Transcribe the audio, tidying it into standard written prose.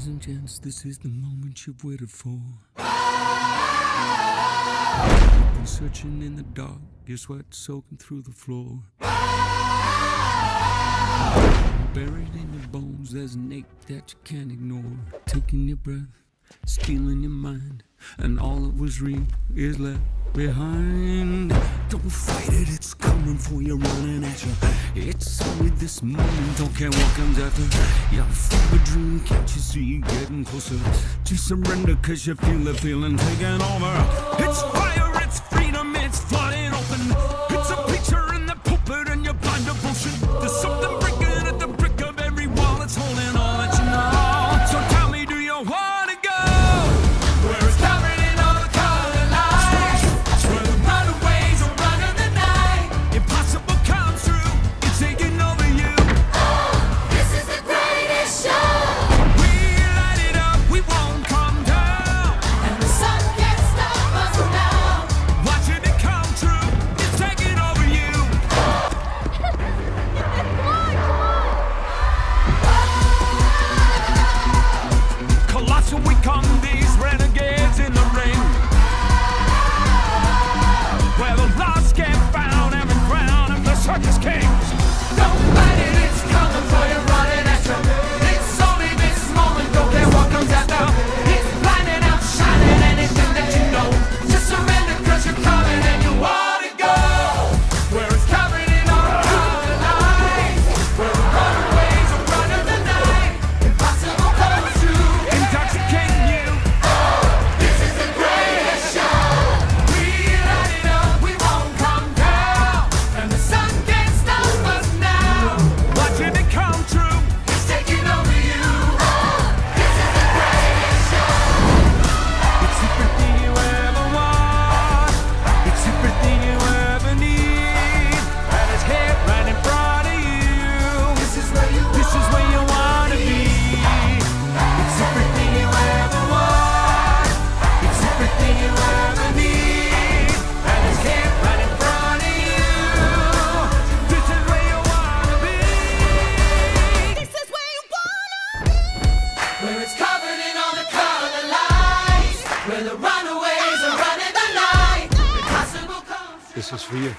Ladies and gents, this is the moment you've waited for. You've been searching in the dark, your sweat soaking through the floor. Buried in your bones, there's an ache that you can't ignore. Taking your breath, stealing your mind, and all that was real is left behind. Don't fight it, it's coming for you, running at you. It's only this moment, don't care what comes after. You're full of dream, can't you see it getting closer? Just surrender, cause you feel the feeling taking over. It's fire, it's freedom, it's flying open. It's a picture in the pulpit and your blind devotion. There's something breaking at the brick of every wall that's holding all that you know. So tell me, do you want to go where it's covered in all the color lights? It's where the runaways are running the night. Impossible comes through, it's taking over you. This is the greatest show. We light it up, we won't come down. And the sun can't stop us now. Watching it come true, it's taking over you. Colossal we come, these renegades in the ring, where the lost get found, every crown of the circus kings. Don't fight it, it's coming for you, running at you. It's only this moment, don't care what comes after. It's blinding out, shining anything that you know. Just surrender, cause you're coming and you want to go where it's covered in all the color lights. Where the runaways are running the night. Impossible comes true. Intoxicating you. This is the greatest show. We light it up, we won't come down. And the sun can't stop us now. Watching it come true. It's taking over you. This is the greatest show. It's everything you ever want. It's everything you ever need. And it's here right in front of you. This is where you This is where you wanna be. It's everything you ever want. It's everything you ever need. And it's here right in front of you. This is where you wanna be. This is where you wanna be. Where it's covered in all the color lights. Where the runaways are running the night. Impossible comes. This is for you.